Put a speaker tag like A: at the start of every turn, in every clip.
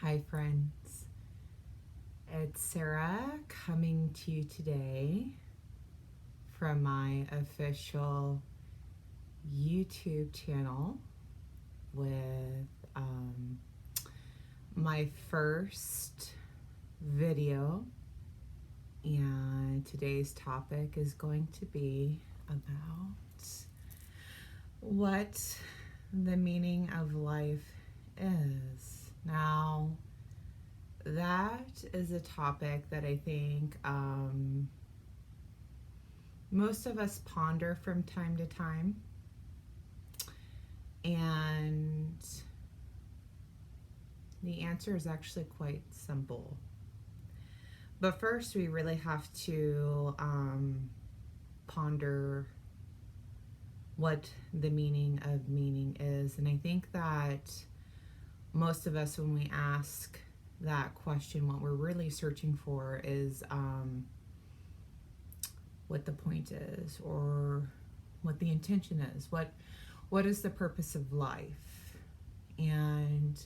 A: Hi, friends. It's Sarah coming to you today from my official YouTube channel with my first video. And today's topic is going to be about what the meaning of life is. Now, that is a topic that I think most of us ponder from time to time. And the answer is actually quite simple. But first, we really have to ponder what the meaning of meaning is. And I think that most of us, when we ask that question, what we're really searching for is what the point is, or what the intention is. What is the purpose of life? And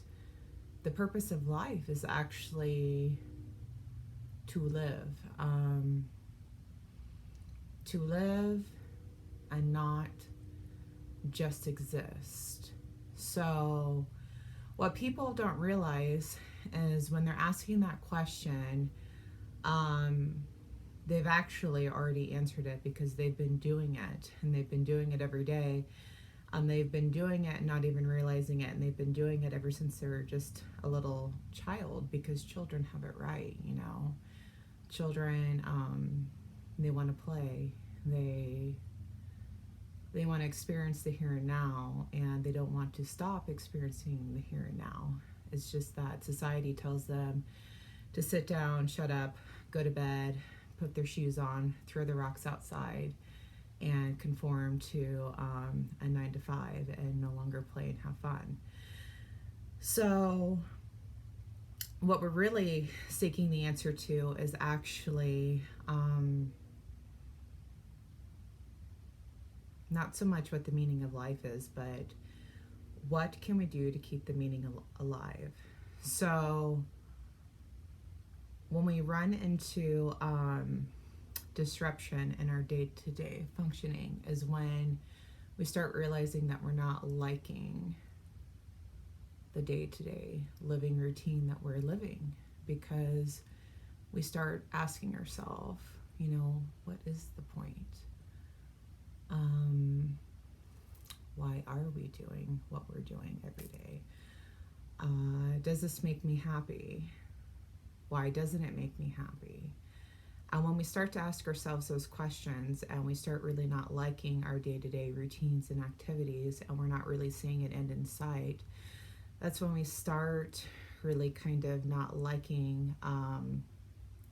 A: the purpose of life is actually to live. To live and not just exist. So what people don't realize is when they're asking that question, they've actually already answered it, because they've been doing it, and they've been doing it every day. They've been doing it and not even realizing it, and they've been doing it ever since they were just a little child, because children have it right, you know. Children, they want to play. They want to experience the here and now, and they don't want to stop experiencing the here and now. It's just that society tells them to sit down, shut up, go to bed, put their shoes on, throw the rocks outside, and conform to a 9 to 5 and no longer play and have fun. So what we're really seeking the answer to is actually not so much what the meaning of life is, but what can we do to keep the meaning alive? So when we run into disruption in our day-to-day functioning is when we start realizing that we're not liking the day-to-day living routine that we're living, because we start asking ourselves, you know, what is the point? Why are we doing what we're doing every day? Does this make me happy? Why doesn't it make me happy? And when we start to ask ourselves those questions, and we start really not liking our day-to-day routines and activities, and we're not really seeing an end in sight, that's when we start really kind of not liking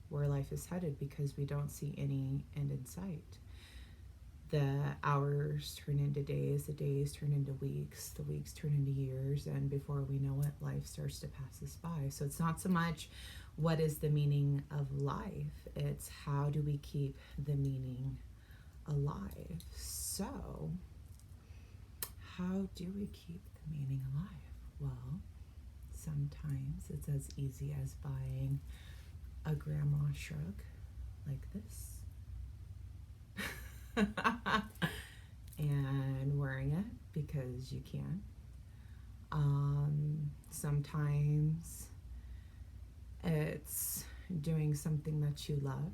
A: where life is headed, because we don't see any end in sight. The hours turn into days, the days turn into weeks, the weeks turn into years, and before we know it, life starts to pass us by. So it's not so much what is the meaning of life, it's how do we keep the meaning alive. So how do we keep the meaning alive? Well, sometimes it's as easy as buying a grandma shrug like this and wearing it because you can. Sometimes it's doing something that you love,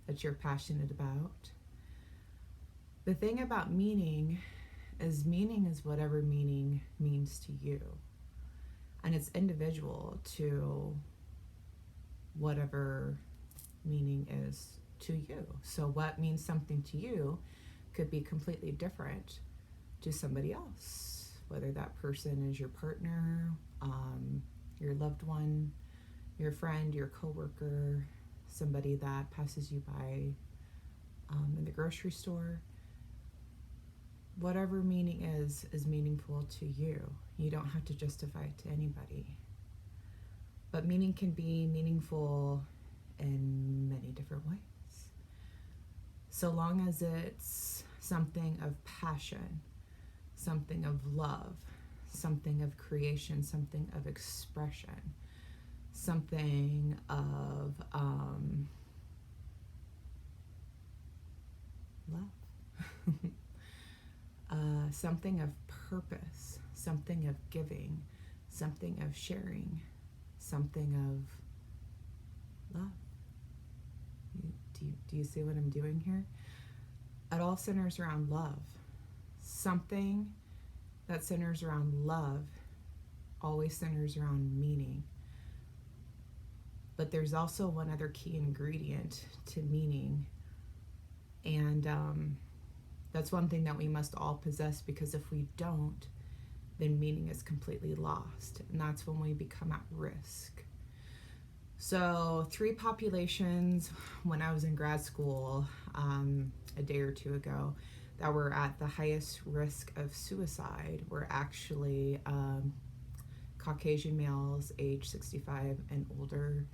A: that you're passionate about. The thing about meaning is whatever meaning means to you. And it's individual to whatever meaning is to you. So what means something to you could be completely different to somebody else, whether that person is your partner, your loved one, your friend, your coworker, somebody that passes you by in the grocery store. Whatever meaning is meaningful to you. You don't have to justify it to anybody. But meaning can be meaningful in many different ways. So long as it's something of passion, something of love, something of creation, something of expression, something of love, something of purpose, something of giving, something of sharing, something of love. Do you see what I'm doing here? It all centers around love. Something that centers around love always centers around meaning. But there's also one other key ingredient to meaning, and that's one thing that we must all possess, because if we don't, then meaning is completely lost, and that's when we become at risk. So 3 populations when I was in grad school a day or two ago that were at the highest risk of suicide were actually Caucasian males age 65 and older,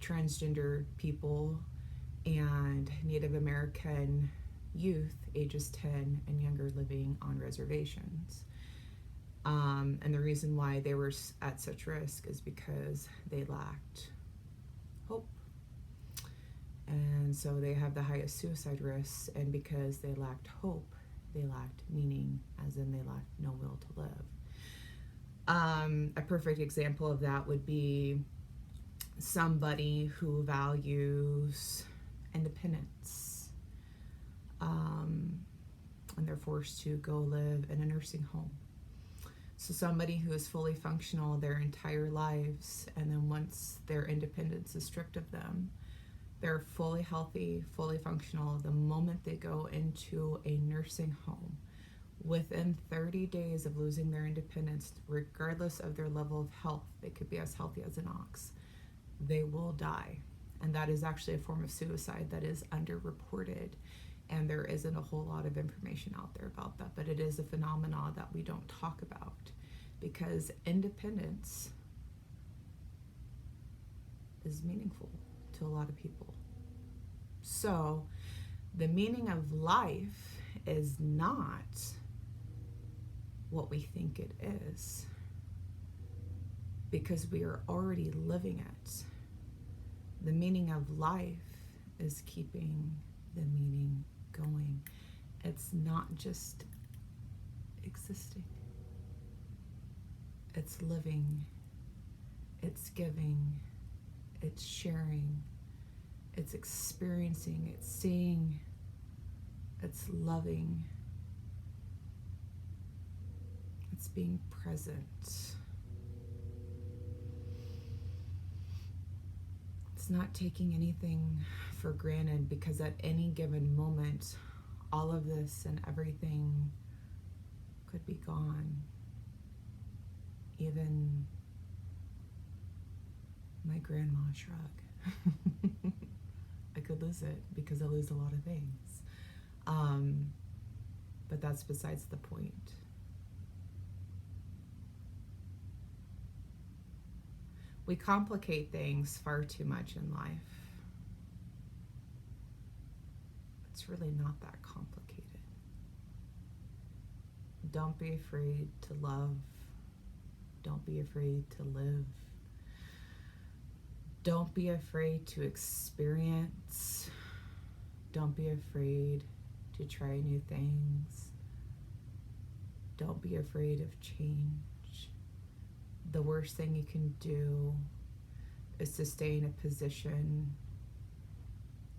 A: transgender people, and Native American youth ages 10 and younger living on reservations. And the reason why they were at such risk is because they lacked hope. And so they have the highest suicide risks, and because they lacked hope, they lacked meaning, as in they lacked no will to live. A perfect example of that would be somebody who values independence, and they're forced to go live in a nursing home. So somebody who is fully functional their entire lives, and then once their independence is stripped of them, they're fully healthy, fully functional the moment they go into a nursing home. Within 30 days of losing their independence, regardless of their level of health, they could be as healthy as an ox, they will die. And that is actually a form of suicide that is underreported. And there isn't a whole lot of information out there about that, but it is a phenomenon that we don't talk about, because independence is meaningful to a lot of people. So the meaning of life is not what we think it is, because we are already living it. The meaning of life is keeping the meaning going. It's not just existing. It's living, it's giving, it's sharing, it's experiencing, it's seeing, it's loving, it's being present. It's not taking anything for granted, because at any given moment, all of this and everything could be gone. Even my grandma shrug. I could lose it, because I lose a lot of things. But that's besides the point. We complicate things far too much in life. It's really not that complicated. Don't be afraid to love. Don't be afraid to live. Don't be afraid to experience. Don't be afraid to try new things. Don't be afraid of change. The worst thing you can do is to stay in a position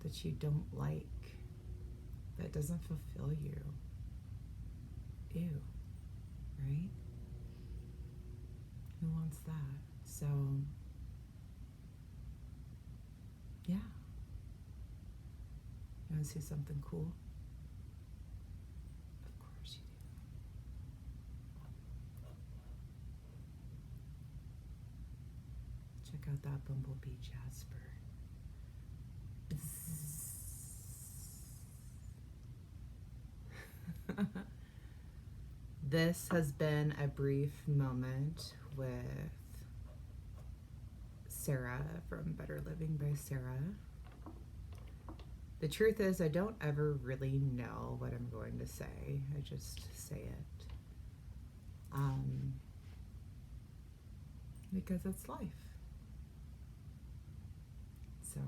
A: that you don't like, that doesn't fulfill you. Ew, right? Who wants that? So, yeah. You want to see something cool? Of course you do. Check out that bumblebee, Jasper. This has been a brief moment with Sarah from Better Living by Sarah. The truth is, I don't ever really know what I'm going to say. I just say it. because it's life. So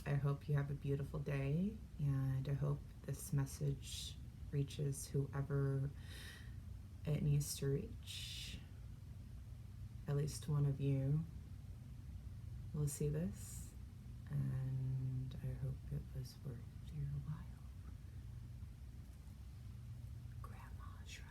A: I hope you have a beautiful day, and I hope this message reaches whoever it needs to reach. At least one of you will see this, and I hope it was worth your while. Grandma shrug.